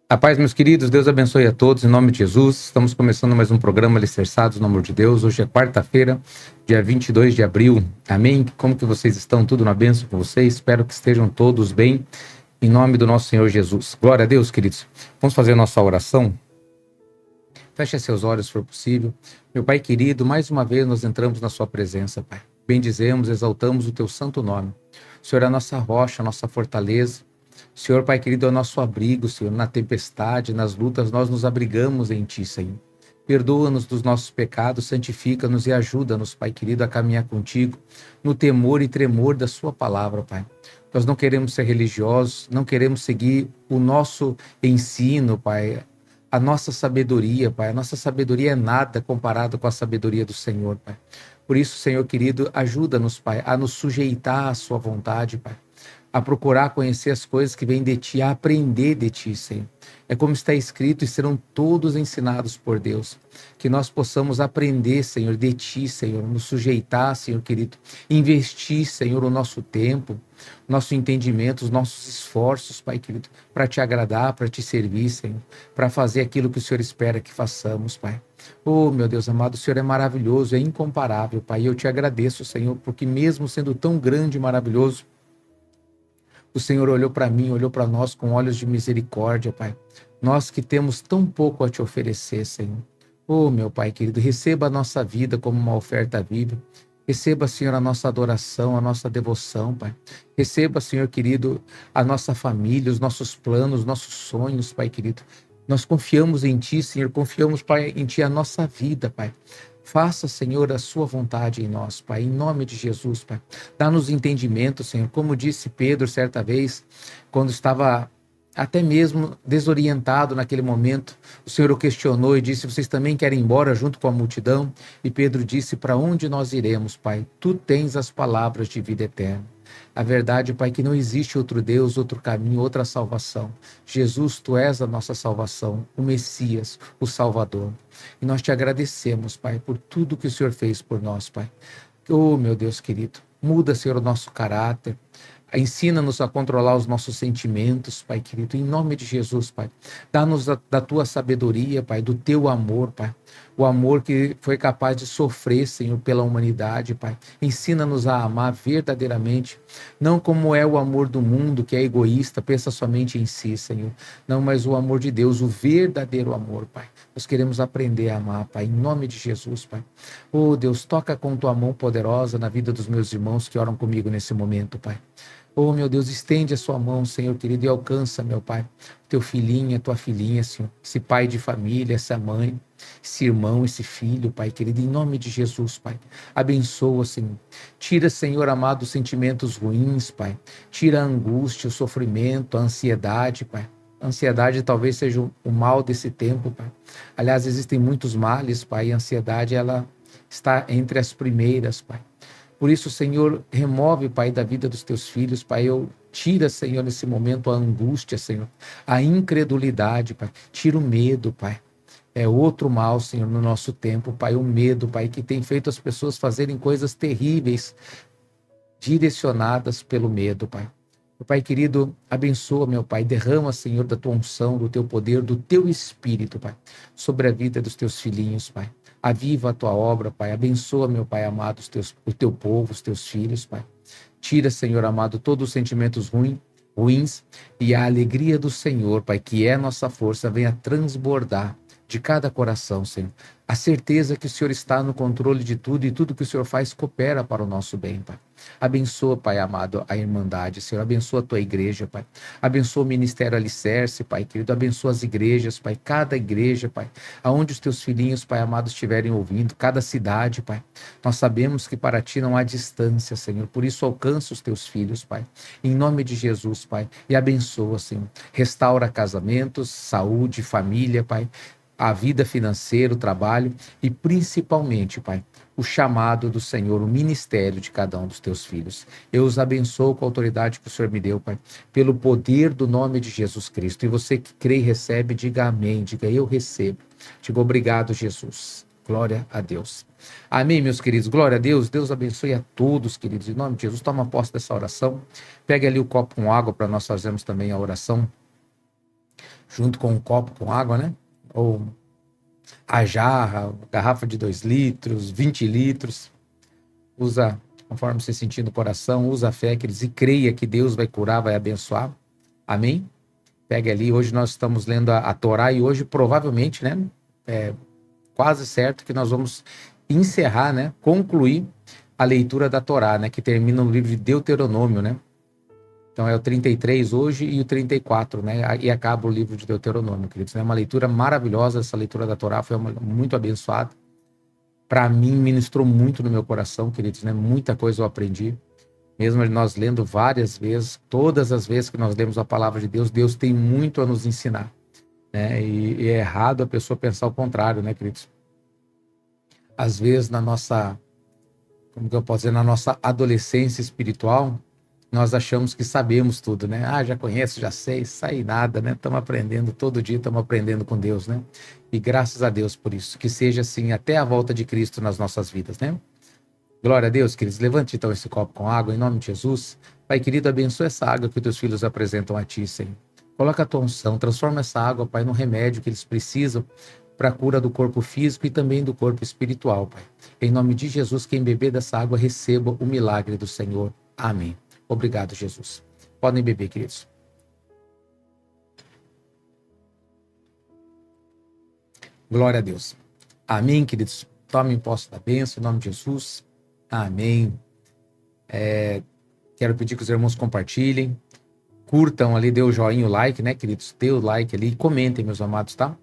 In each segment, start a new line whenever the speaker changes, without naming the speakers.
A paz, meus queridos, Deus abençoe a todos, em nome de Jesus. Estamos começando mais um programa Alicerçados no Amor de Deus. Hoje é quarta-feira, dia 22 de abril. Amém? Como que vocês estão? Tudo na bênção com vocês? Espero que estejam todos bem, em nome do nosso Senhor Jesus. Glória a Deus, queridos. Vamos fazer a nossa oração? Feche seus olhos, se for possível. Meu Pai querido, mais uma vez nós entramos na sua presença, Pai. Bendizemos, exaltamos o teu santo nome. O Senhor é a nossa rocha, a nossa fortaleza. Senhor, Pai querido, é o nosso abrigo, Senhor, na tempestade, nas lutas, nós nos abrigamos em Ti, Senhor. Perdoa-nos dos nossos pecados, santifica-nos e ajuda-nos, Pai querido, a caminhar contigo, no temor e tremor da Sua palavra, Pai. Nós não queremos ser religiosos, não queremos seguir o nosso ensino, Pai, a nossa sabedoria, Pai. A nossa sabedoria é nada comparado com a sabedoria do Senhor, Pai. Por isso, Senhor querido, ajuda-nos, Pai, a nos sujeitar à Sua vontade, Pai, a procurar conhecer as coisas que vêm de Ti, a aprender de Ti, Senhor. É como está escrito, e serão todos ensinados por Deus. Que nós possamos aprender, Senhor, de Ti, Senhor, nos sujeitar, Senhor querido, investir, Senhor, o nosso tempo, nosso entendimento, os nossos esforços, Pai querido, para Te agradar, para Te servir, Senhor, para fazer aquilo que o Senhor espera que façamos, Pai. Oh, meu Deus amado, o Senhor é maravilhoso, é incomparável, Pai. E eu Te agradeço, Senhor, porque mesmo sendo tão grande e maravilhoso, o Senhor olhou para mim, olhou para nós com olhos de misericórdia, Pai. Nós que temos tão pouco a Te oferecer, Senhor. Oh, meu Pai querido, receba a nossa vida como uma oferta viva. Receba, Senhor, a nossa adoração, a nossa devoção, Pai. Receba, Senhor querido, a nossa família, os nossos planos, os nossos sonhos, Pai querido. Nós confiamos em Ti, Senhor, confiamos, Pai, em Ti a nossa vida, Pai. Faça, Senhor, a sua vontade em nós, Pai, em nome de Jesus, Pai. Dá-nos entendimento, Senhor. Como disse Pedro certa vez, quando estava até mesmo desorientado naquele momento, o Senhor o questionou e disse: vocês também querem ir embora junto com a multidão? E Pedro disse: para onde nós iremos, Pai? Tu tens as palavras de vida eterna. A verdade, Pai, que não existe outro Deus, outro caminho, outra salvação. Jesus, Tu és a nossa salvação, o Messias, o Salvador. E nós Te agradecemos, Pai, por tudo que o Senhor fez por nós, Pai. Oh, meu Deus querido, muda, Senhor, o nosso caráter. Ensina-nos a controlar os nossos sentimentos, Pai querido, em nome de Jesus, Pai. Dá-nos da Tua sabedoria, Pai, do Teu amor, Pai. O amor que foi capaz de sofrer, Senhor, pela humanidade, Pai. Ensina-nos a amar verdadeiramente, não como é o amor do mundo, que é egoísta, pensa somente em si, Senhor. Não, mas o amor de Deus, o verdadeiro amor, Pai. Nós queremos aprender a amar, Pai, em nome de Jesus, Pai. Oh, Deus, toca com Tua mão poderosa na vida dos meus irmãos que oram comigo nesse momento, Pai. Oh, meu Deus, estende a sua mão, Senhor querido, e alcança, meu Pai, teu filhinho, a tua filhinha, Senhor, esse pai de família, essa mãe, esse irmão, esse filho, Pai querido, em nome de Jesus, Pai. Abençoa, Senhor. Tira, Senhor amado, os sentimentos ruins, Pai. Tira a angústia, o sofrimento, a ansiedade, Pai. A ansiedade talvez seja o mal desse tempo, Pai. Aliás, existem muitos males, Pai, e a ansiedade, ela está entre as primeiras, Pai. Por isso, Senhor, remove, Pai, da vida dos Teus filhos, Pai, tira, Senhor, nesse momento a angústia, Senhor, a incredulidade, Pai, tira o medo, Pai. É outro mal, Senhor, no nosso tempo, Pai, o medo, Pai, que tem feito as pessoas fazerem coisas terríveis, direcionadas pelo medo, Pai. Meu Pai querido, abençoa, meu Pai, derrama, Senhor, da Tua unção, do Teu poder, do Teu Espírito, Pai, sobre a vida dos Teus filhinhos, Pai. Aviva a Tua obra, Pai. Abençoa, meu Pai amado, o Teu povo, os Teus filhos, Pai. Tira, Senhor amado, todos os sentimentos ruins e a alegria do Senhor, Pai, que é nossa força, venha transbordar de cada coração, Senhor. A certeza que o Senhor está no controle de tudo e tudo que o Senhor faz coopera para o nosso bem, Pai. Abençoa, Pai amado, a Irmandade, Senhor. Abençoa a Tua igreja, Pai. Abençoa o Ministério Alicerce, Pai querido. Abençoa as igrejas, Pai. Cada igreja, Pai. Aonde os Teus filhinhos, Pai amado, estiverem ouvindo. Cada cidade, Pai. Nós sabemos que para Ti não há distância, Senhor. Por isso alcança os Teus filhos, Pai. Em nome de Jesus, Pai. E abençoa, Senhor. Restaura casamentos, saúde, família, Pai. A vida financeira, o trabalho e principalmente, Pai, o chamado do Senhor, o ministério de cada um dos Teus filhos. Eu os abençoo com a autoridade que o Senhor me deu, Pai, pelo poder do nome de Jesus Cristo. E você que crê e recebe, diga amém, diga eu recebo. Diga obrigado, Jesus. Glória a Deus. Amém, meus queridos. Glória a Deus. Deus abençoe a todos, queridos. Em nome de Jesus, toma posse dessa oração. Pegue ali o copo com água para nós fazermos também a oração. junto com um copo com água, né? Ou a jarra, garrafa de 2 litros, 20 litros. Usa, conforme você sentir no coração, usa a fé, queridos, e creia que Deus vai curar, vai abençoar. Amém? Pegue ali, hoje nós estamos lendo a Torá e hoje provavelmente, né? É quase certo que nós vamos encerrar, né? Concluir a leitura da Torá, né? Que termina no livro de Deuteronômio, né? Então é o 33 hoje e o 34, né? E acaba o livro de Deuteronômio, queridos. É uma leitura maravilhosa, essa leitura da Torá foi muito abençoada. Para mim, ministrou muito no meu coração, queridos, né? Muita coisa eu aprendi. Mesmo nós lendo várias vezes, todas as vezes que nós lemos a palavra de Deus, Deus tem muito a nos ensinar, né? E é errado a pessoa pensar o contrário, né, queridos? Às vezes, na nossa, como que eu posso dizer, na nossa adolescência espiritual, nós achamos que sabemos tudo, né? Ah, já conheço, já sei, sai nada, né? Estamos aprendendo todo dia, estamos aprendendo com Deus, né? E graças a Deus por isso, que seja assim até a volta de Cristo nas nossas vidas, né? Glória a Deus, queridos. Levante então esse copo com água, em nome de Jesus. Pai querido, abençoa essa água que os teus filhos apresentam a ti, Senhor. Coloca a tua unção, transforma essa água, Pai, no remédio que eles precisam para a cura do corpo físico e também do corpo espiritual, Pai. Em nome de Jesus, quem beber dessa água, receba o milagre do Senhor. Amém. Obrigado, Jesus. Podem beber, queridos. Glória a Deus. Amém, queridos. Tomem posse da bênção, em nome de Jesus. Amém. Quero pedir que os irmãos compartilhem, curtam ali, dê o joinha, o like, né, queridos? Dê o like ali e comentem, meus amados, tá?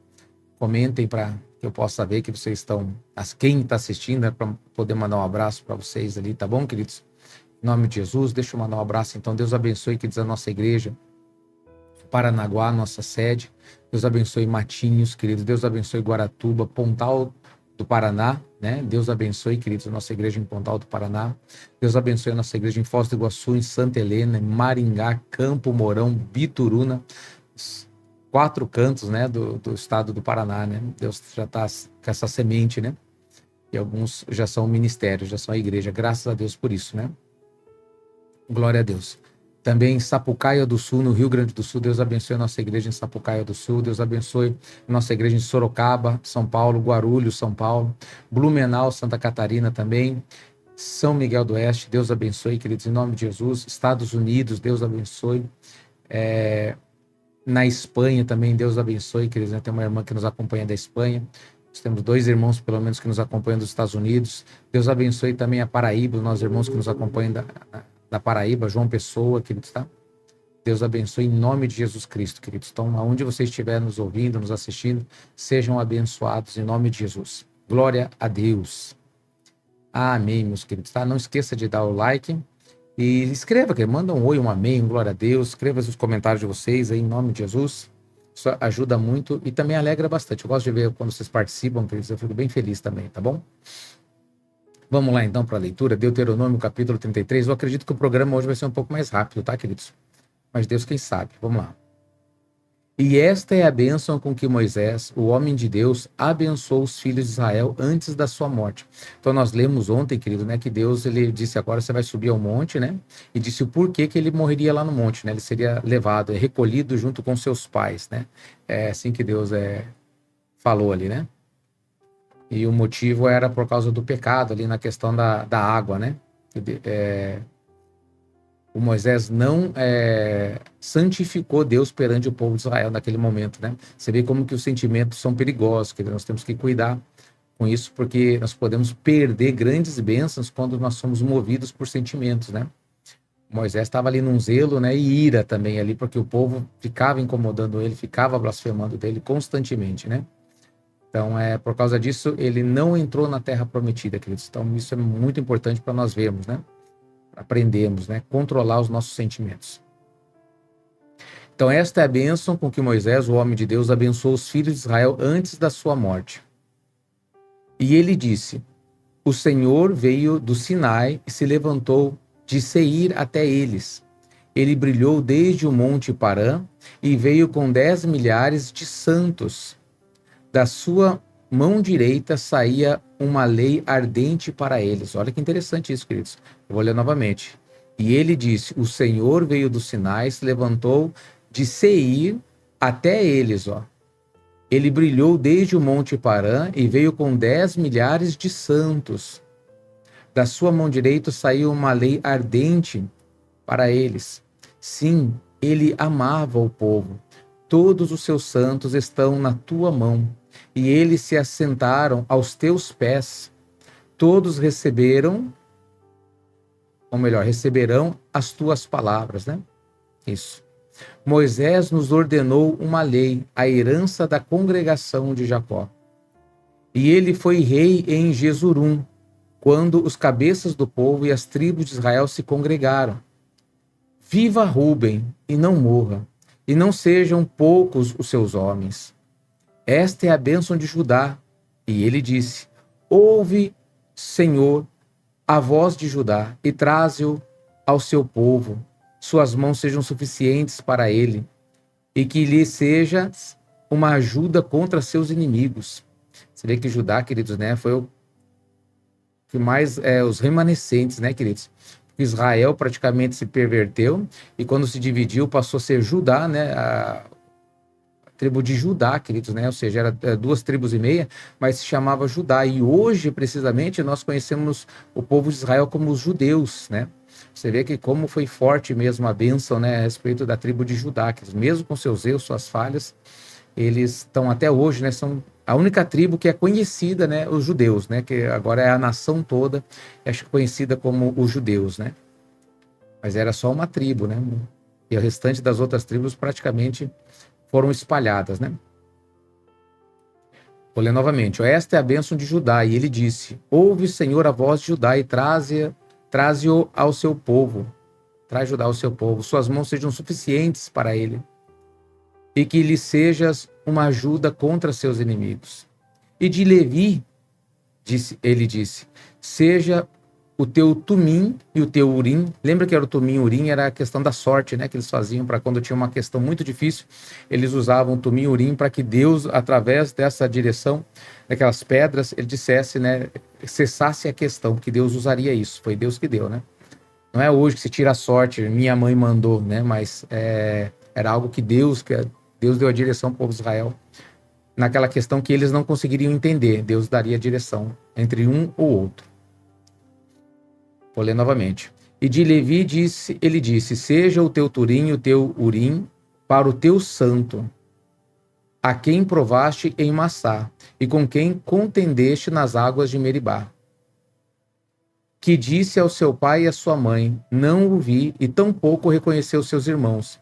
Comentem para que eu possa saber que vocês estão, quem está assistindo, né, para poder mandar um abraço para vocês ali, tá bom, queridos? Em nome de Jesus, deixa eu mandar um abraço, então. Deus abençoe, queridos, a nossa igreja, Paranaguá, nossa sede. Deus abençoe Matinhos, queridos. Deus abençoe Guaratuba, Pontal do Paraná, né? Deus abençoe, queridos, a nossa igreja em Pontal do Paraná. Deus abençoe a nossa igreja em Foz do Iguaçu, em Santa Helena, em Maringá, Campo Mourão, Bituruna, 4 cantos, né, do estado do Paraná, né? Deus já está com essa semente, né? E alguns já são ministérios, já são a igreja. Graças a Deus por isso, né? Glória a Deus. Também em Sapucaia do Sul, no Rio Grande do Sul, Deus abençoe a nossa igreja em Sapucaia do Sul, Deus abençoe a nossa igreja em Sorocaba, São Paulo, Guarulhos, São Paulo, Blumenau, Santa Catarina também, São Miguel do Oeste, Deus abençoe, queridos, em nome de Jesus. Estados Unidos, Deus abençoe. Na Espanha também, Deus abençoe, queridos, né? Tem uma irmã que nos acompanha da Espanha, nós temos 2 irmãos, pelo menos, que nos acompanham dos Estados Unidos. Deus abençoe também a Paraíba, os nossos irmãos que nos acompanham da Paraíba, João Pessoa, queridos, tá? Deus abençoe em nome de Jesus Cristo, queridos. Então, aonde você estiver nos ouvindo, nos assistindo, sejam abençoados em nome de Jesus. Glória a Deus. Amém, meus queridos, tá? Não esqueça de dar o like e escreva, que manda um oi, um amém, um glória a Deus. Escreva os comentários de vocês aí em nome de Jesus. Isso ajuda muito e também alegra bastante. Eu gosto de ver quando vocês participam, queridos, eu fico bem feliz também, tá bom? Vamos lá então para a leitura, Deuteronômio capítulo 33. Eu acredito que o programa hoje vai ser um pouco mais rápido, tá, queridos? Mas Deus quem sabe. Vamos lá. E esta é a bênção com que Moisés, o homem de Deus, abençoou os filhos de Israel antes da sua morte. Então nós lemos ontem, querido, né, que Deus, ele disse, agora você vai subir ao monte, né? E disse o porquê que ele morreria lá no monte, né? Ele seria levado, recolhido junto com seus pais, né? É assim que Deus falou ali, né? E o motivo era por causa do pecado ali na questão da água, né? O Moisés não santificou Deus perante o povo de Israel naquele momento, né? Você vê como que os sentimentos são perigosos, que nós temos que cuidar com isso, porque nós podemos perder grandes bênçãos quando nós somos movidos por sentimentos, né? Moisés estava ali num zelo, né, e ira também ali, porque o povo ficava incomodando ele, ficava blasfemando dele constantemente, né? Então, por causa disso, ele não entrou na terra prometida, queridos. Então, isso é muito importante para nós vermos, né? Aprendemos, né? Controlar os nossos sentimentos. Então, esta é a bênção com que Moisés, o homem de Deus, abençoou os filhos de Israel antes da sua morte. E ele disse: o Senhor veio do Sinai e se levantou de Seir até eles. Ele brilhou desde o monte Parã e veio com 10 milhares de santos. Da sua mão direita saía uma lei ardente para eles. Olha que interessante isso, queridos. Eu vou ler novamente. E ele disse: o Senhor veio do Sinai, se levantou de Seir até eles, ó. Ele brilhou desde o Monte Parã e veio com 10 milhares de santos. Da sua mão direita saiu uma lei ardente para eles. Sim, ele amava o povo. Todos os seus santos estão na tua mão, e eles se assentaram aos teus pés. Todos receberam, ou melhor, receberão as tuas palavras, né? Isso. Moisés nos ordenou uma lei, a herança da congregação de Jacó. E ele foi rei em Jesurum, quando os cabeças do povo e as tribos de Israel se congregaram. Viva Ruben, e não morra, e não sejam poucos os seus homens. Esta é a bênção de Judá. E ele disse: ouve, Senhor, a voz de Judá, e traze-o ao seu povo. Suas mãos sejam suficientes para ele, e que lhe seja uma ajuda contra seus inimigos. Você vê que Judá, queridos, né, foi o que mais, os remanescentes, né, queridos? Israel praticamente se perverteu, e quando se dividiu, passou a ser Judá, né, a tribo de Judá, queridos, né? Ou seja, era 2,5 tribos, mas se chamava Judá. E hoje, precisamente, nós conhecemos o povo de Israel como os judeus, né? Você vê que como foi forte mesmo a bênção, né, a respeito da tribo de Judá, que mesmo com seus erros, suas falhas, eles estão até hoje, né, são a única tribo que é conhecida, né, os judeus, né, que agora é a nação toda, é conhecida como os judeus, né? Mas era só uma tribo, né? E o restante das outras tribos praticamente foram espalhadas, né? Vou ler novamente. Esta é a bênção de Judá. E ele disse: ouve, Senhor, a voz de Judá e traze-o ao seu povo. Traz Judá ao seu povo. Suas mãos sejam suficientes para ele. E que lhe sejas uma ajuda contra seus inimigos. E de Levi, ele disse, seja o teu tumim e o teu urim. Lembra que era o tumim e o urim? Era a questão da sorte, né? Que eles faziam para quando tinha uma questão muito difícil. Eles usavam o tumim e o urim para que Deus, através dessa direção, daquelas pedras, ele dissesse, né? Cessasse a questão, que Deus usaria isso. Foi Deus que deu, né? Não é hoje que se tira a sorte, minha mãe mandou, né? Mas era algo que Deus deu a direção ao povo de Israel. Naquela questão que eles não conseguiriam entender, Deus daria a direção entre um ou outro. Vou ler novamente. E de Levi ele disse, seja o teu turim e o teu urim para o teu santo, a quem provaste em Massá, e com quem contendeste nas águas de Meribá. Que disse ao seu pai e à sua mãe, não o vi, e tampouco reconheceu seus irmãos,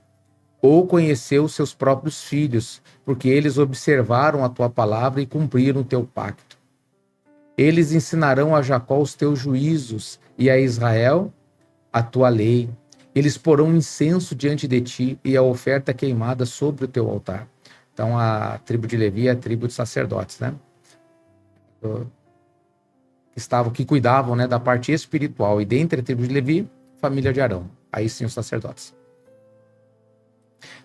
ou conheceu seus próprios filhos, porque eles observaram a tua palavra e cumpriram o teu pacto. Eles ensinarão a Jacó os teus juízos, e a Israel a tua lei. Eles porão incenso diante de ti e a oferta queimada sobre o teu altar. Então, a tribo de Levi é a tribo de sacerdotes, né? Que cuidavam, né, da parte espiritual. E dentre a tribo de Levi, família de Arão. Aí sim os sacerdotes.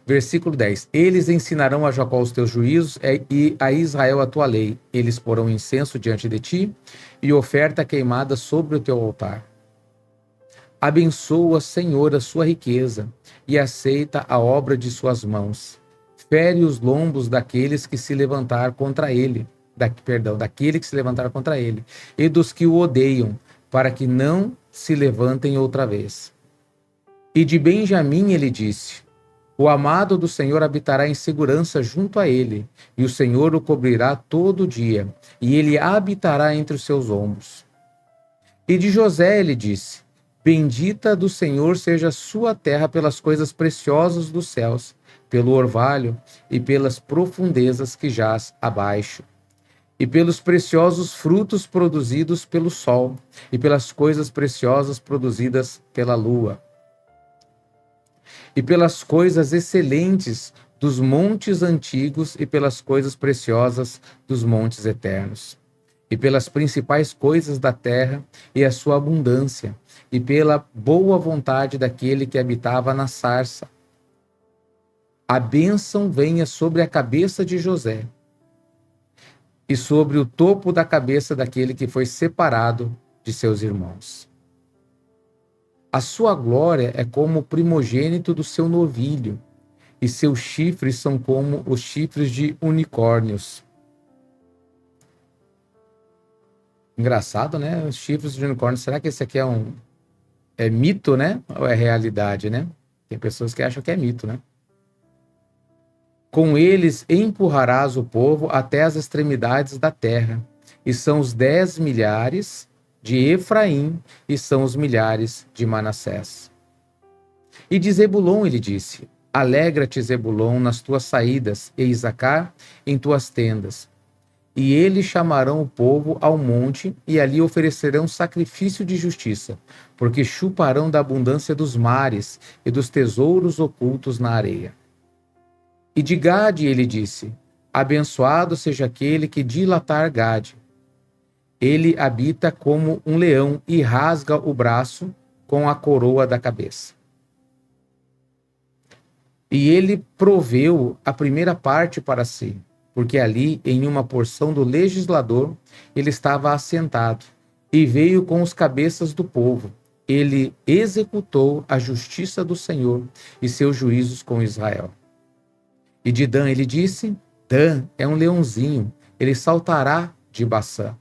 Versículo 10. Eles ensinarão a Jacó os teus juízos e a Israel a tua lei. Eles porão incenso diante de ti e oferta queimada sobre o teu altar. Abençoa, Senhor, a sua riqueza e aceita a obra de suas mãos. Fere os lombos daqueles que se levantar contra ele, daquele que se levantar contra ele, e dos que o odeiam, para que não se levantem outra vez. E de Benjamim ele disse, o amado do Senhor habitará em segurança junto a ele, e o Senhor o cobrirá todo dia, e ele habitará entre os seus ombros. E de José ele disse, bendita do Senhor seja a sua terra pelas coisas preciosas dos céus, pelo orvalho e pelas profundezas que jaz abaixo, e pelos preciosos frutos produzidos pelo sol, e pelas coisas preciosas produzidas pela lua, e pelas coisas excelentes dos montes antigos e pelas coisas preciosas dos montes eternos, e pelas principais coisas da terra e a sua abundância, e pela boa vontade daquele que habitava na sarça. A bênção venha sobre a cabeça de José e sobre o topo da cabeça daquele que foi separado de seus irmãos. A sua glória é como o primogênito do seu novilho, e seus chifres são como os chifres de unicórnios. Engraçado, né? Os chifres de unicórnio. Será que esse aqui é mito, né? Ou é realidade, né? Tem pessoas que acham que é mito, né? Com eles empurrarás o povo até as extremidades da terra, e são os 10 milhares de Efraim, e são os milhares de Manassés. E de Zebulon ele disse: Alegra-te, Zebulon, nas tuas saídas, e Isacar em tuas tendas. E eles chamarão o povo ao monte, e ali oferecerão sacrifício de justiça, porque chuparão da abundância dos mares e dos tesouros ocultos na areia. E de Gade ele disse: Abençoado seja aquele que dilatar Gade. Ele habita como um leão e rasga o braço com a coroa da cabeça. E ele proveu a primeira parte para si, porque ali, em uma porção do legislador, ele estava assentado, e veio com os cabeças do povo. Ele executou a justiça do Senhor e seus juízos com Israel. E de Dan ele disse: Dan é um leãozinho, ele saltará de Baçã.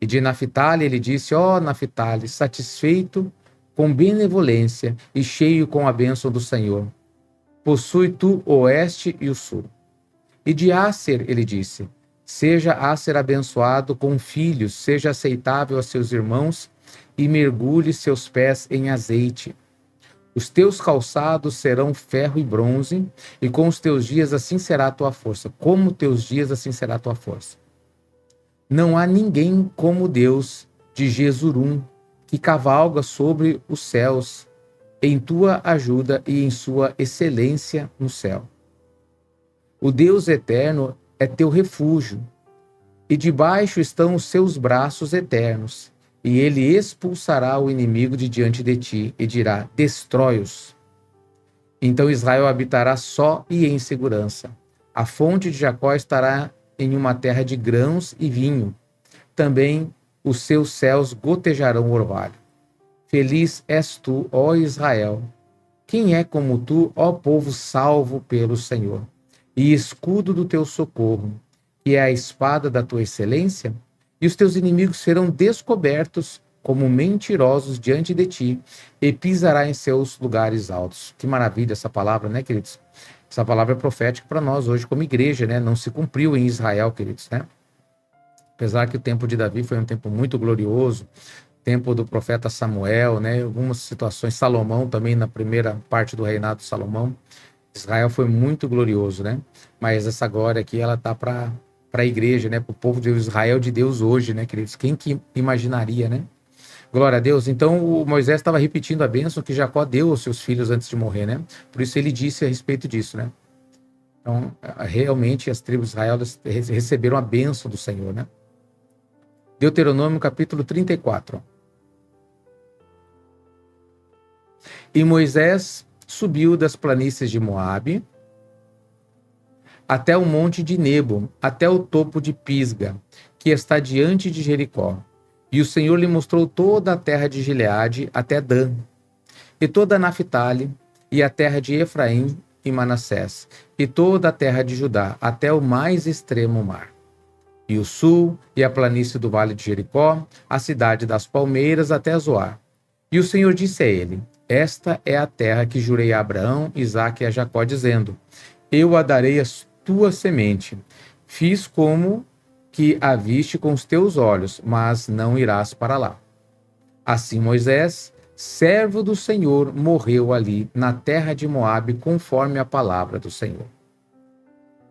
E de Naphtali ele disse: ó Naphtali, satisfeito com benevolência e cheio com a bênção do Senhor, possui tu o oeste e o sul. E de Asser ele disse: seja Asser abençoado com filhos, seja aceitável a seus irmãos e mergulhe seus pés em azeite. Os teus calçados serão ferro e bronze, e com os teus dias assim será a tua força. Como teus dias assim será a tua força. Não há ninguém como Deus de Jesurum, que cavalga sobre os céus, em tua ajuda e em sua excelência no céu. O Deus eterno é teu refúgio, e debaixo estão os seus braços eternos, e ele expulsará o inimigo de diante de ti, e dirá: destrói-os. Então Israel habitará só e em segurança. A fonte de Jacó estará em uma terra de grãos e vinho. Também os seus céus gotejarão orvalho. Feliz és tu, ó Israel. Quem é como tu, ó povo salvo pelo Senhor? E escudo do teu socorro, que é a espada da tua excelência? E os teus inimigos serão descobertos como mentirosos diante de ti, e pisará em seus lugares altos. Que maravilha essa palavra, né, queridos? Essa palavra é profética para nós hoje como igreja, né? Não se cumpriu em Israel, queridos, né? Apesar que o tempo de Davi foi um tempo muito glorioso, tempo do profeta Samuel, né? Algumas situações, Salomão também, na primeira parte do reinado de Salomão, Israel foi muito glorioso, né? Mas essa glória aqui, ela tá para a igreja, né? Para o povo de Israel de Deus hoje, né, queridos? Quem que imaginaria, né? Glória a Deus. Então, o Moisés estava repetindo a bênção que Jacó deu aos seus filhos antes de morrer, né? Por isso ele disse a respeito disso, né? Então, realmente, as tribos de Israel receberam a bênção do Senhor, né? Deuteronômio, capítulo 34. E Moisés subiu das planícies de Moabe até o monte de Nebo, até o topo de Pisga, que está diante de Jericó. E o Senhor lhe mostrou toda a terra de Gileade até Dan, e toda a Naphtali, e a terra de Efraim e Manassés, e toda a terra de Judá, até o mais extremo mar. E o sul, e a planície do vale de Jericó, a cidade das palmeiras até Zoar. E o Senhor disse a ele: esta é a terra que jurei a Abraão, Isaque e a Jacó, dizendo: eu a darei à tua semente. Fiz como que a viste com os teus olhos, mas não irás para lá. Assim Moisés, servo do Senhor, morreu ali, na terra de Moabe, conforme a palavra do Senhor.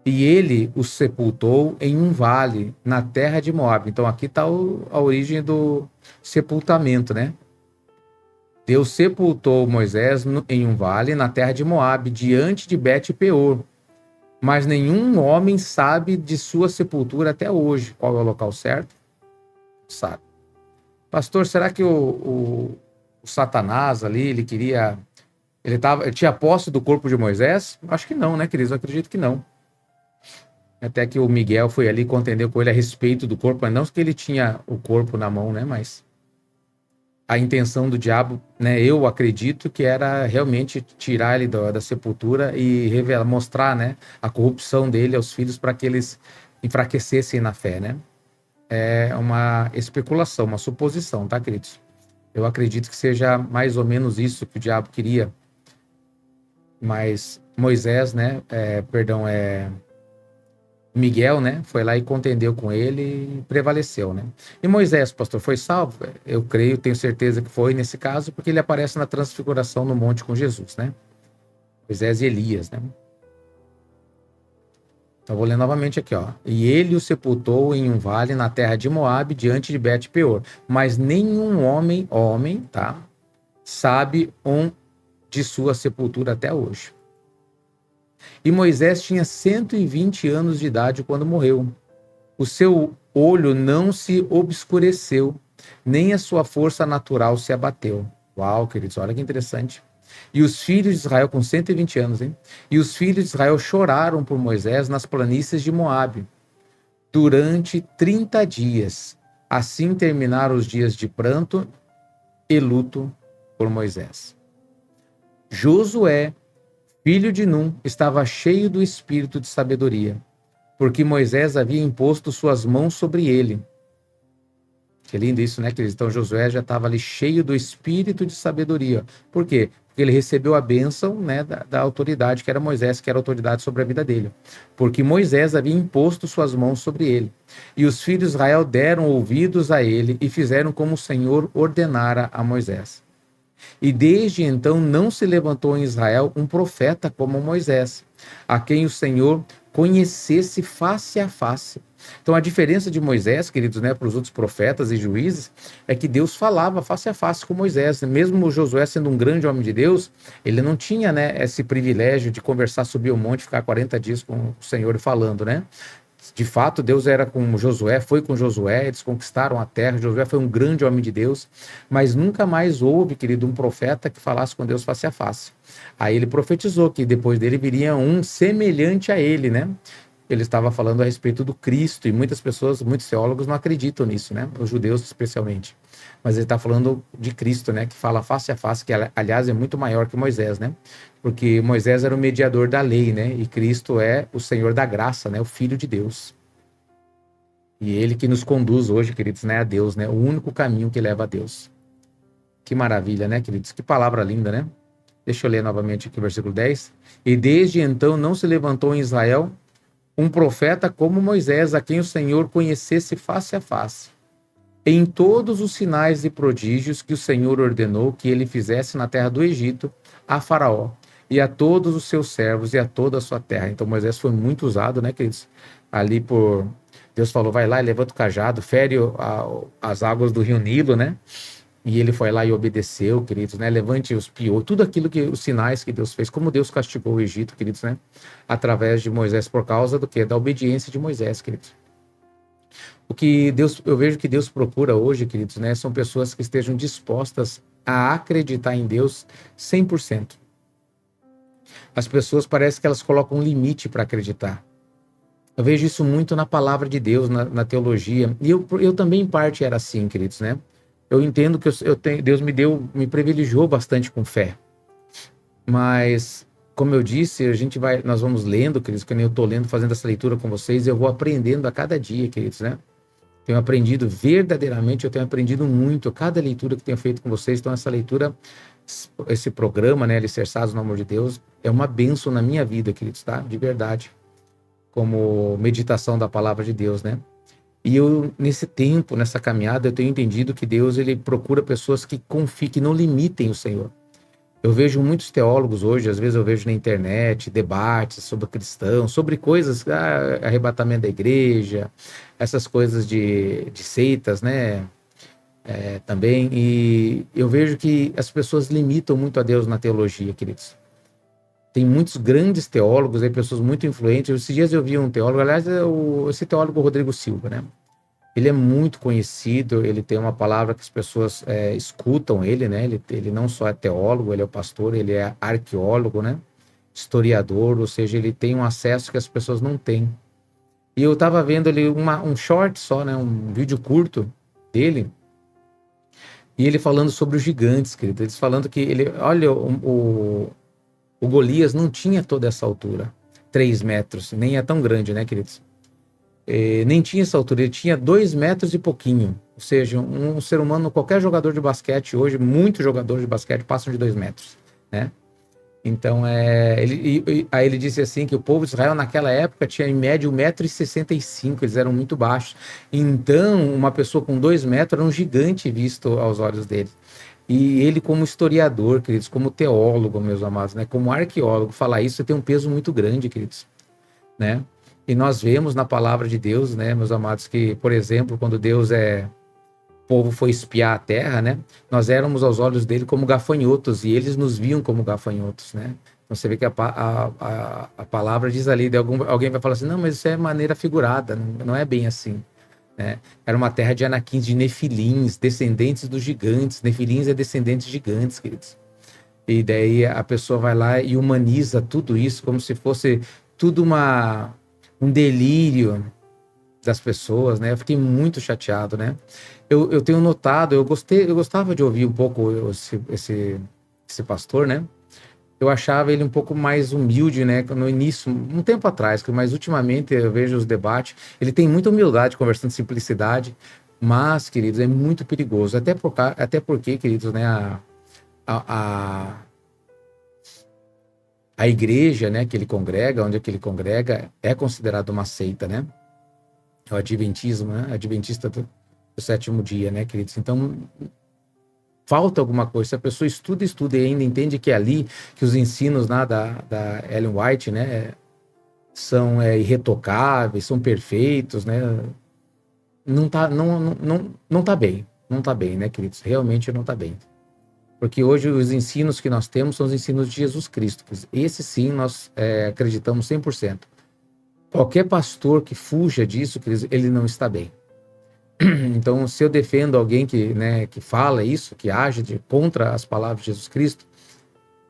E ele o sepultou em um vale, na terra de Moabe. Então aqui está a origem do sepultamento, né? Deus sepultou Moisés em um vale, na terra de Moabe, diante de Bet-peor. Mas nenhum homem sabe de sua sepultura até hoje. Qual é o local certo? Sabe. Pastor, será que o Satanás ali, ele tinha posse do corpo de Moisés? Acho que não, né, queridos? Eu acredito que não. Até que o Miguel foi ali contender com ele a respeito do corpo, mas não que ele tinha o corpo na mão, né, mas a intenção do diabo, né, eu acredito que era realmente tirar ele da sepultura e revelar, mostrar, né, a corrupção dele aos filhos para que eles enfraquecessem na fé, né? É uma especulação, uma suposição, tá, queridos? Eu acredito que seja mais ou menos isso que o diabo queria, mas Moisés, né, Miguel, né, foi lá e contendeu com ele e prevaleceu, né? E Moisés, pastor, foi salvo? Eu creio, tenho certeza que foi nesse caso, porque ele aparece na transfiguração no monte com Jesus, né? Moisés e Elias, né? Então vou ler novamente aqui, ó. E ele o sepultou em um vale na terra de Moabe, diante de Bet-peor. Mas nenhum homem, tá, sabe onde sua sepultura até hoje. E Moisés tinha 120 anos de idade quando morreu. O seu olho não se obscureceu, nem a sua força natural se abateu. Uau, queridos, olha que interessante. E os filhos de Israel, com 120 anos, hein? E os filhos de Israel choraram por Moisés nas planícies de Moabe durante 30 dias. Assim terminaram os dias de pranto e luto por Moisés. Josué, filho de Num, estava cheio do espírito de sabedoria, porque Moisés havia imposto suas mãos sobre ele. Que lindo isso, né, queridos? Então Josué já estava ali cheio do espírito de sabedoria. Por quê? Porque ele recebeu a bênção, né, da autoridade, que era Moisés, que era a autoridade sobre a vida dele. Porque Moisés havia imposto suas mãos sobre ele. E os filhos de Israel deram ouvidos a ele e fizeram como o Senhor ordenara a Moisés. E desde então não se levantou em Israel um profeta como Moisés, a quem o Senhor conhecesse face a face. Então a diferença de Moisés, queridos, né, para os outros profetas e juízes, é que Deus falava face a face com Moisés. Mesmo Josué sendo um grande homem de Deus, ele não tinha, né, esse privilégio de conversar, subir o monte, ficar 40 dias com o Senhor falando, né? De fato, Deus era com Josué, foi com Josué, eles conquistaram a terra. Josué foi um grande homem de Deus, mas nunca mais houve, querido, um profeta que falasse com Deus face a face. Aí ele profetizou que depois dele viria um semelhante a ele, né? Ele estava falando a respeito do Cristo, e muitas pessoas, muitos teólogos não acreditam nisso, né? Os judeus especialmente. Mas ele está falando de Cristo, né? Que fala face a face, que aliás é muito maior que Moisés, né? Porque Moisés era o mediador da lei, né? E Cristo é o Senhor da graça, né? O Filho de Deus. E ele que nos conduz hoje, queridos, né? A Deus, né? O único caminho que leva a Deus. Que maravilha, né, queridos? Que palavra linda, né? Deixa eu ler novamente aqui o versículo 10. E desde então não se levantou em Israel um profeta como Moisés, a quem o Senhor conhecesse face a face. Em todos os sinais e prodígios que o Senhor ordenou que ele fizesse na terra do Egito, a Faraó, e a todos os seus servos e a toda a sua terra. Então Moisés foi muito usado, né, queridos? Ali por... Deus falou, vai lá e levanta o cajado, fere as águas do rio Nilo, né? E ele foi lá e obedeceu, queridos, né? Levante os piores, tudo aquilo que, os sinais que Deus fez, como Deus castigou o Egito, queridos, né? Através de Moisés, por causa do quê? Da obediência de Moisés, queridos. O que Deus, eu vejo que Deus procura hoje, queridos, né? São pessoas que estejam dispostas a acreditar em Deus 100%. As pessoas parece que elas colocam um limite para acreditar. Eu vejo isso muito na palavra de Deus, na teologia. E eu também, em parte, era assim, queridos, né? Eu entendo que Deus me privilegiou bastante com fé. Mas, como eu disse, nós vamos lendo, queridos, que nem eu estou lendo, fazendo essa leitura com vocês, eu vou aprendendo a cada dia, queridos, né? Tenho aprendido verdadeiramente, eu tenho aprendido muito, cada leitura que tenho feito com vocês. Então, essa leitura, esse programa, né, Alicerçados no Amor de Deus, é uma bênção na minha vida, queridos, tá? De verdade. Como meditação da palavra de Deus, né? E eu, nesse tempo, nessa caminhada, eu tenho entendido que Deus, ele procura pessoas que confiem, que não limitem o Senhor. Eu vejo muitos teólogos hoje, às vezes eu vejo na internet, debates sobre cristãos, sobre coisas, arrebatamento da igreja, essas coisas de seitas, né? Também, e eu vejo que as pessoas limitam muito a Deus na teologia, queridos. Tem muitos grandes teólogos, aí, pessoas muito influentes. Esses dias eu vi um teólogo, aliás, esse teólogo Rodrigo Silva, né? Ele é muito conhecido, ele tem uma palavra que as pessoas escutam ele, né? Ele não só é teólogo, ele é o pastor, ele é arqueólogo, né? Historiador, ou seja, ele tem um acesso que as pessoas não têm. E eu estava vendo ali um short só, né? Um vídeo curto dele, E ele falando sobre os gigantes, querido. Eles falando que olha, o Golias não tinha toda essa altura, 3 metros, nem é tão grande, né, queridos? Nem tinha essa altura, ele tinha 2 metros e pouquinho. Ou seja, um ser humano, qualquer jogador de basquete hoje, muitos jogadores de basquete passam de 2 metros, né? Então, aí ele disse assim que o povo de Israel naquela época tinha em média 1,65 m, eles eram muito baixos. Então, uma pessoa com 2 metros era um gigante visto aos olhos dele. E ele, como historiador, queridos, como teólogo, meus amados, né, como arqueólogo, falar isso tem um peso muito grande, queridos, né? E nós vemos na palavra de Deus, né, meus amados, que, por exemplo, quando o povo foi espiar a terra, né? Nós éramos aos olhos dele como gafanhotos e eles nos viam como gafanhotos, né? Então você vê que a palavra diz ali, alguém vai falar assim, não, mas isso é maneira figurada, não é bem assim, né? Era uma terra de anaquins, de nefilins, descendentes dos gigantes. Nefilins é descendentes de gigantes, queridos. E daí a pessoa vai lá e humaniza tudo isso como se fosse tudo um delírio das pessoas, né? Eu fiquei muito chateado, né? Eu tenho notado, eu gostava de ouvir um pouco esse pastor, né? Eu achava ele um pouco mais humilde, né? No início, um tempo atrás, mas ultimamente eu vejo os debates, ele tem muita humildade, conversando simplicidade, mas, queridos, é muito perigoso. Até porque, queridos, né? A, a igreja, né? Que ele congrega, onde é que ele congrega, é considerado uma seita, né? O adventismo, né? Adventista do sétimo dia, né, queridos? Então, falta alguma coisa. Se a pessoa estuda e ainda entende que é ali, que os ensinos lá da Ellen White, né, são irretocáveis, são perfeitos, né? Não tá bem. Não tá bem, né, queridos? Realmente não tá bem. Porque hoje os ensinos que nós temos são os ensinos de Jesus Cristo. Esse sim nós acreditamos 100%. Qualquer pastor que fuja disso, queridos, ele não está bem. Então, se eu defendo alguém que fala isso, que age contra as palavras de Jesus Cristo,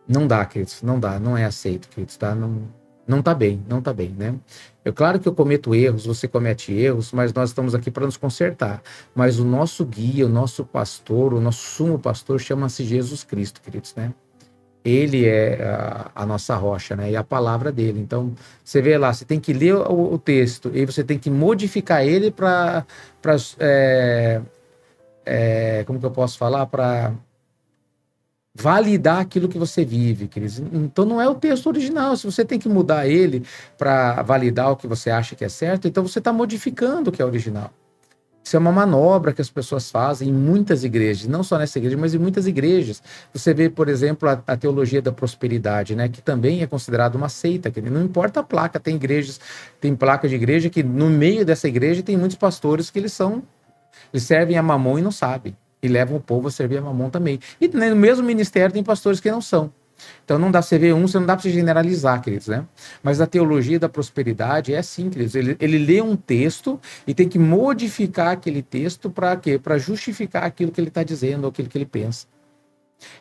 não dá, queridos, não dá, não é aceito, queridos, tá? Não tá bem, não tá bem, né? É claro que eu cometo erros, você comete erros, mas nós estamos aqui para nos consertar. Mas o nosso guia, o nosso pastor, o nosso sumo pastor chama-se Jesus Cristo, queridos, né? Ele é a nossa rocha, né? E a palavra dele. Então, você vê lá, você tem que ler o texto e você tem que modificar ele para como que eu posso falar? Para validar aquilo que você vive, queridos. Então, não é o texto original. Se você tem que mudar ele para validar o que você acha que é certo, então você está modificando o que é original. Isso é uma manobra que as pessoas fazem em muitas igrejas, não só nessa igreja, mas em muitas igrejas. Você vê, por exemplo, a teologia da prosperidade, né, que também é considerada uma seita, que não importa a placa, tem placa de igreja que no meio dessa igreja tem muitos pastores que eles servem a mamon e não sabem, e levam o povo a servir a mamon também. E no mesmo ministério tem pastores que não são. Então não dá para você ver você não dá para você generalizar, queridos, né? Mas a teologia da prosperidade é assim, queridos. Ele lê um texto e tem que modificar aquele texto para quê? Para justificar aquilo que ele está dizendo, ou aquilo que ele pensa.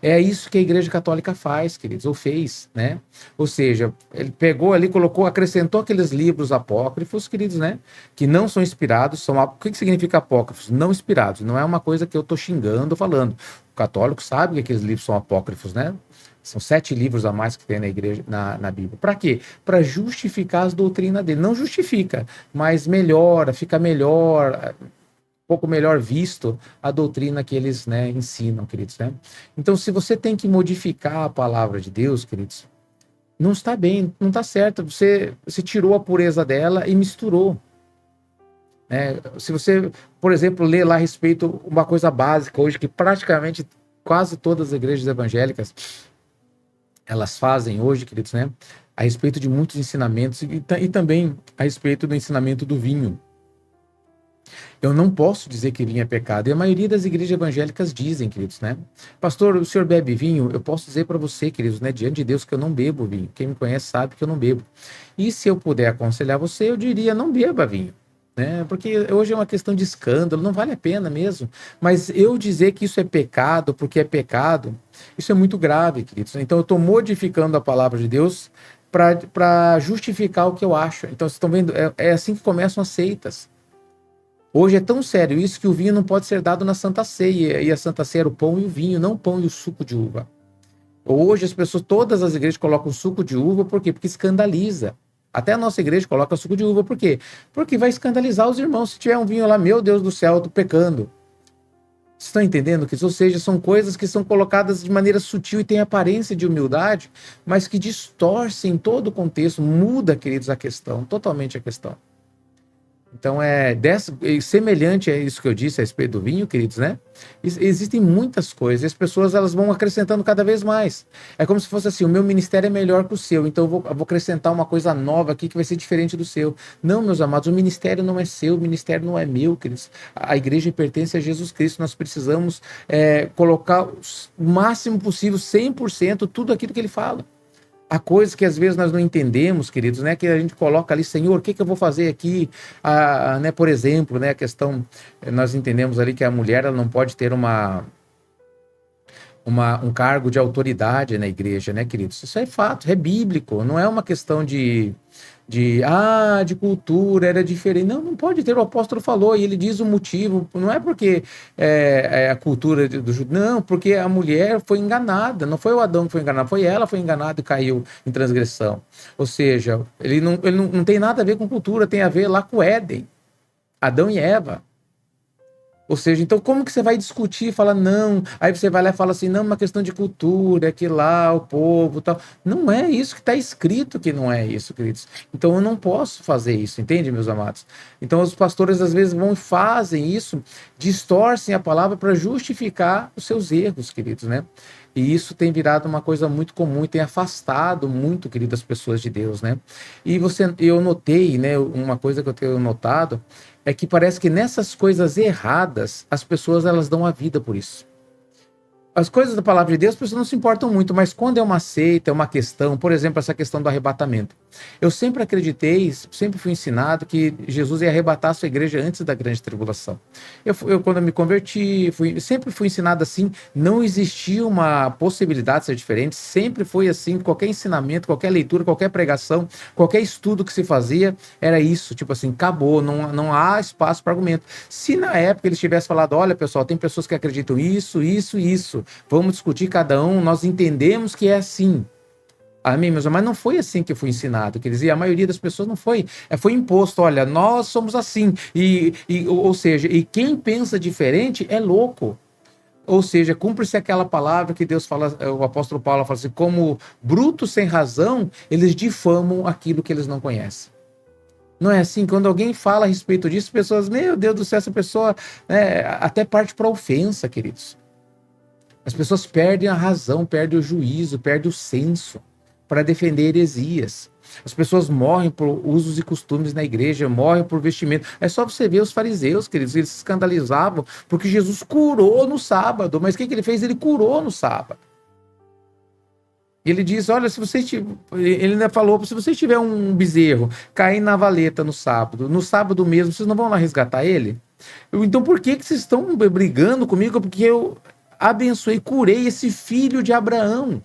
É isso que a Igreja Católica faz, queridos, ou fez, né? Ou seja, ele pegou ali, acrescentou aqueles livros apócrifos, queridos, né? Que não são inspirados, o que significa apócrifos? Não inspirados, não é uma coisa que eu estou xingando, falando. O católico sabe que aqueles livros são apócrifos, né? São 7 livros a mais que tem na igreja, na Bíblia. Para quê? Para justificar as doutrinas dele. Não justifica, mas melhora, fica melhor, pouco melhor visto a doutrina que eles, né, ensinam, queridos, né? Então, se você tem que modificar a palavra de Deus, queridos, não está bem, não está certo. Você tirou a pureza dela e misturou. Se você, por exemplo, ler lá a respeito uma coisa básica hoje, que praticamente quase todas as igrejas evangélicas elas fazem hoje, queridos, né? A respeito de muitos ensinamentos e também a respeito do ensinamento do vinho. Eu não posso dizer que vinho é pecado. E a maioria das igrejas evangélicas dizem, queridos, né? Pastor, o senhor bebe vinho? Eu posso dizer para você, queridos, né? Diante de Deus que eu não bebo vinho. Quem me conhece sabe que eu não bebo. E se eu puder aconselhar você, eu diria, não beba vinho. Né? Porque hoje é uma questão de escândalo, não vale a pena mesmo. Mas eu dizer que isso é pecado, porque é pecado, isso é muito grave, queridos. Então eu estou modificando a palavra de Deus para justificar o que eu acho. Então vocês estão vendo, é assim que começam as seitas. Hoje é tão sério isso que o vinho não pode ser dado na Santa Ceia, e a Santa Ceia era o pão e o vinho, não o pão e o suco de uva. Hoje as pessoas, todas as igrejas colocam suco de uva, por quê? Porque escandaliza. Até a nossa igreja coloca suco de uva, por quê? Porque vai escandalizar os irmãos. Se tiver um vinho lá, meu Deus do céu, eu tô pecando. Vocês estão entendendo? Que, ou seja, são coisas que são colocadas de maneira sutil e têm aparência de humildade, mas que distorcem todo o contexto, muda, queridos, a questão, totalmente a questão. Então, semelhante a isso que eu disse a respeito do vinho, queridos, né? Existem muitas coisas, e as pessoas elas vão acrescentando cada vez mais. É como se fosse assim: o meu ministério é melhor que o seu, então eu vou acrescentar uma coisa nova aqui que vai ser diferente do seu. Não, meus amados, o ministério não é seu, o ministério não é meu, queridos. A igreja pertence a Jesus Cristo, nós precisamos colocar o máximo possível, 100%, tudo aquilo que ele fala. Há coisas que às vezes nós não entendemos, queridos, né? Que a gente coloca ali, Senhor, o que eu vou fazer aqui? Né, por exemplo, né, a questão, nós entendemos ali que a mulher ela não pode ter um cargo de autoridade na igreja, né, queridos? Isso é fato, é bíblico, não é uma questão de cultura, era diferente. Não, não pode ter, o apóstolo falou, e ele diz o motivo, não é porque a cultura do judeu, não, porque a mulher foi enganada, não foi o Adão que foi enganado, foi ela que foi enganada e caiu em transgressão. Ou seja, ele não tem nada a ver com cultura, tem a ver lá com Éden, Adão e Eva. Ou seja, então como que você vai discutir e falar não? Aí você vai lá e fala assim, não, uma questão de cultura, que lá o povo tal. Não é isso que está escrito que não é isso, queridos. Então eu não posso fazer isso, entende, meus amados? Então os pastores às vezes vão e fazem isso, distorcem a palavra para justificar os seus erros, queridos, né? E isso tem virado uma coisa muito comum e tem afastado muito, querido, as pessoas de Deus, né? E eu notei, né, uma coisa que eu tenho notado, é que parece que nessas coisas erradas, as pessoas elas dão a vida por isso. As coisas da palavra de Deus, as pessoas não se importam muito, mas quando é uma seita, é uma questão, por exemplo, essa questão do arrebatamento. Eu sempre acreditei, sempre fui ensinado que Jesus ia arrebatar a sua igreja antes da grande tribulação. Quando eu me converti, sempre fui ensinado assim, não existia uma possibilidade de ser diferente, sempre foi assim, qualquer ensinamento, qualquer leitura, qualquer pregação, qualquer estudo que se fazia, era isso, tipo assim, acabou, não há espaço para argumento. Se na época eles tivessem falado, olha pessoal, tem pessoas que acreditam isso, vamos discutir cada um, nós entendemos que é assim. Amém, meus irmãos? Mas não foi assim que foi ensinado, quer dizer, a maioria das pessoas não foi. Foi imposto, olha, nós somos assim. Ou seja, e quem pensa diferente é louco. Ou seja, cumpre-se aquela palavra que Deus fala, o apóstolo Paulo fala assim, como brutos sem razão, eles difamam aquilo que eles não conhecem. Não é assim? Quando alguém fala a respeito disso, pessoas, meu Deus do céu, essa pessoa até parte para ofensa, queridos. As pessoas perdem a razão, perdem o juízo, perdem o senso para defender heresias. As pessoas morrem por usos e costumes na igreja, morrem por vestimento. É só você ver os fariseus, queridos, eles se escandalizavam porque Jesus curou no sábado. Mas o que ele fez? Ele curou no sábado. Ele diz, olha, ele ainda falou, se você tiver um bezerro cair na valeta no sábado mesmo, vocês não vão lá resgatar ele? Então por que vocês estão brigando comigo? Porque eu abençoei, curei esse filho de Abraão.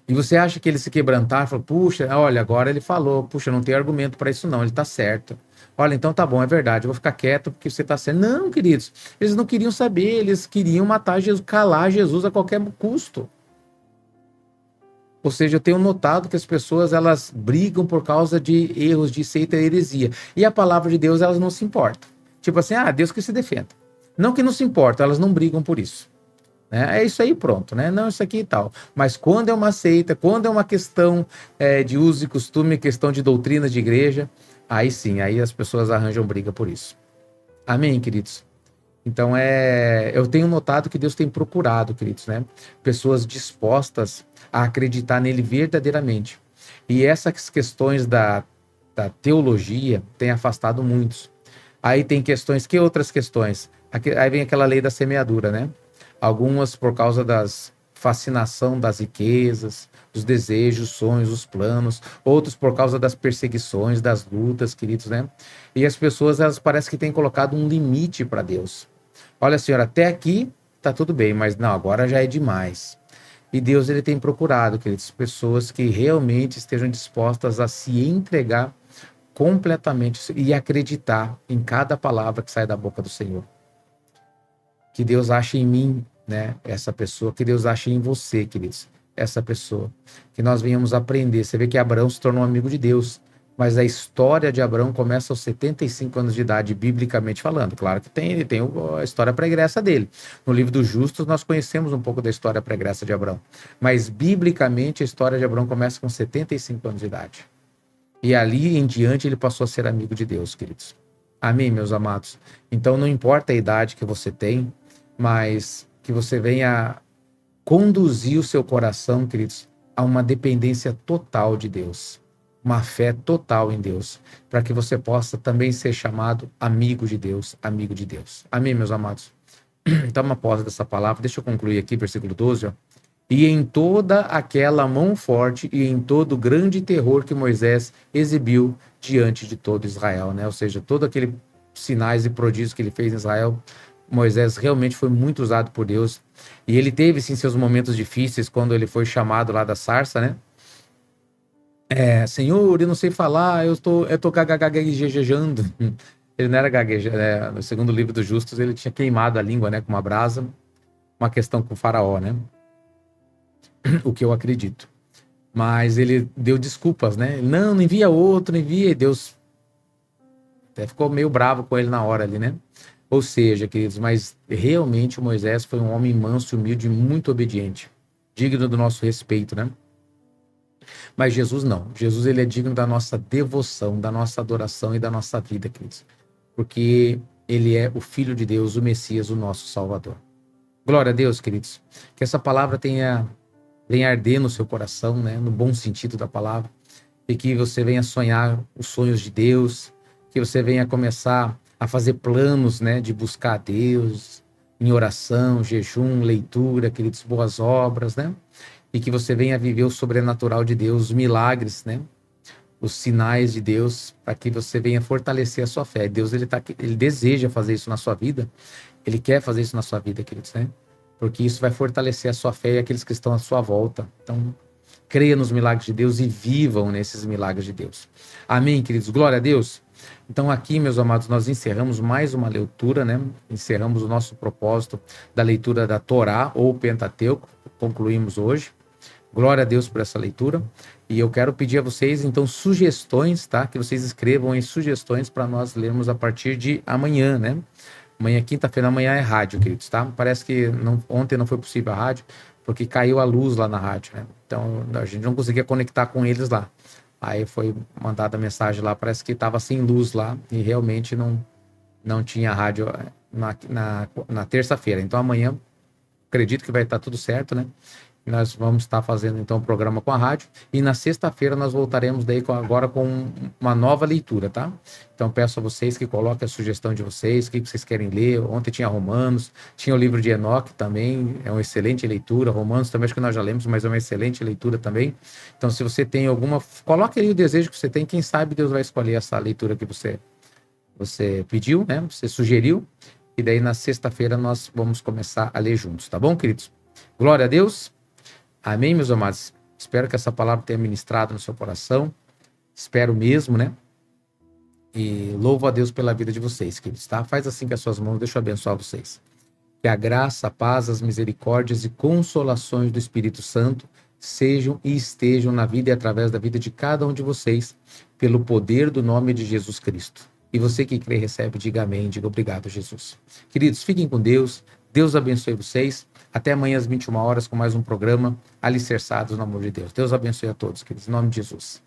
E você acha que ele se quebrantar, falou, puxa, olha, agora ele falou, puxa, não tem argumento para isso não, ele tá certo. Olha, então tá bom, é verdade, eu vou ficar quieto porque você tá certo. Não, queridos, eles não queriam saber, eles queriam matar Jesus, calar Jesus a qualquer custo. Ou seja, eu tenho notado que as pessoas, elas brigam por causa de erros, de seita e heresia. E a palavra de Deus, elas não se importam. Tipo assim, Deus que se defenda. Não que não se importa, elas não brigam por isso. É isso aí, pronto, né? Não, isso aqui e tal. Mas quando é uma seita, quando é uma questão de uso e costume, questão de doutrina de igreja, aí sim, aí as pessoas arranjam briga por isso. Amém, queridos? Então, eu tenho notado que Deus tem procurado, queridos, né? Pessoas dispostas a acreditar nele verdadeiramente. E essas questões da teologia têm afastado muitos. Aí tem questões, que outras questões? Aí vem aquela lei da semeadura, né? Algumas por causa das fascinação das riquezas, dos desejos, sonhos, os planos, outros por causa das perseguições, das lutas, queridos, né? E as pessoas, elas parecem que têm colocado um limite para Deus. Olha, senhora, até aqui tá tudo bem, mas não, agora já é demais. E Deus, ele tem procurado, queridos, pessoas que realmente estejam dispostas a se entregar completamente e acreditar em cada palavra que sai da boca do Senhor. Que Deus ache em mim, né, essa pessoa, que Deus ache em você, queridos, essa pessoa. Que nós venhamos aprender. Você vê que Abraão se tornou amigo de Deus, mas a história de Abraão começa aos 75 anos de idade, biblicamente falando. Claro que ele tem a história pregressa dele. No livro dos Justos, nós conhecemos um pouco da história pregressa de Abraão. Mas, biblicamente, a história de Abraão começa com 75 anos de idade. E ali em diante, ele passou a ser amigo de Deus, queridos. Amém, meus amados? Então, não importa a idade que você tem, mas que você venha conduzir o seu coração, queridos, a uma dependência total de Deus. Uma fé total em Deus, para que você possa também ser chamado amigo de Deus, amigo de Deus. Amém, meus amados? Então, uma pausa dessa palavra, deixa eu concluir aqui, versículo 12, ó. E em toda aquela mão forte e em todo o grande terror que Moisés exibiu diante de todo Israel, né? Ou seja, todo aquele sinais e prodígios que ele fez em Israel, Moisés realmente foi muito usado por Deus. E ele teve, sim, seus momentos difíceis quando ele foi chamado lá da sarça, né? Senhor, eu não sei falar, eu tô gaguejando. Ele não era gaguejando, no segundo livro dos Justos, ele tinha queimado a língua, né, com uma brasa, uma questão com o faraó, né? O que eu acredito. Mas ele deu desculpas, né? Não envia outro, não envia. E Deus até ficou meio bravo com ele na hora ali, né? Ou seja, queridos, mas realmente o Moisés foi um homem manso, humilde, muito obediente, digno do nosso respeito, né? Mas Jesus não. Jesus, ele é digno da nossa devoção, da nossa adoração e da nossa vida, queridos. Porque ele é o Filho de Deus, o Messias, o nosso Salvador. Glória a Deus, queridos. Que essa palavra venha arder no seu coração, né? No bom sentido da palavra. E que você venha sonhar os sonhos de Deus. Que você venha começar a fazer planos, né? De buscar a Deus em oração, jejum, leitura, queridos, boas obras, né? E que você venha viver o sobrenatural de Deus, os milagres, né? Os sinais de Deus, para que você venha fortalecer a sua fé. Deus, ele deseja fazer isso na sua vida. Ele quer fazer isso na sua vida, queridos, né? Porque isso vai fortalecer a sua fé e aqueles que estão à sua volta. Então, creia nos milagres de Deus e vivam nesses milagres de Deus. Amém, queridos? Glória a Deus. Então aqui, meus amados, nós encerramos mais uma leitura, né? Encerramos o nosso propósito da leitura da Torá ou Pentateuco. Concluímos hoje. Glória a Deus por essa leitura. E eu quero pedir a vocês, então, sugestões, tá? Que vocês escrevam aí sugestões para nós lermos a partir de amanhã, né? Amanhã, quinta-feira, amanhã é rádio, queridos, tá? Parece que ontem não foi possível a rádio, porque caiu a luz lá na rádio, né? Então, a gente não conseguia conectar com eles lá. Aí foi mandada a mensagem lá, parece que estava sem luz lá, e realmente não tinha rádio na terça-feira. Então, amanhã, acredito que vai estar tudo certo, né? Nós vamos estar fazendo então o programa com a rádio e na sexta-feira nós voltaremos daí agora com uma nova leitura, tá? Então peço a vocês que coloquem a sugestão de vocês, o que vocês querem ler. Ontem tinha Romanos, tinha o livro de Enoque também, é uma excelente leitura. Romanos também acho que nós já lemos, mas é uma excelente leitura também. Então se você tem alguma, coloque aí o desejo que você tem, quem sabe Deus vai escolher essa leitura que você pediu, né? Você sugeriu, e daí na sexta-feira nós vamos começar a ler juntos, tá bom, queridos? Glória a Deus. Amém, meus amados? Espero que essa palavra tenha ministrado no seu coração. Espero mesmo, né? E louvo a Deus pela vida de vocês, queridos, tá? Faz assim com as suas mãos, deixa eu abençoar vocês. Que a graça, a paz, as misericórdias e consolações do Espírito Santo sejam e estejam na vida e através da vida de cada um de vocês, pelo poder do nome de Jesus Cristo. E você que crê e recebe, diga amém, diga obrigado, Jesus. Queridos, fiquem com Deus. Deus abençoe vocês. Até amanhã às 21 horas com mais um programa Alicerçados no Amor de Deus. Deus abençoe a todos, queridos. Em nome de Jesus.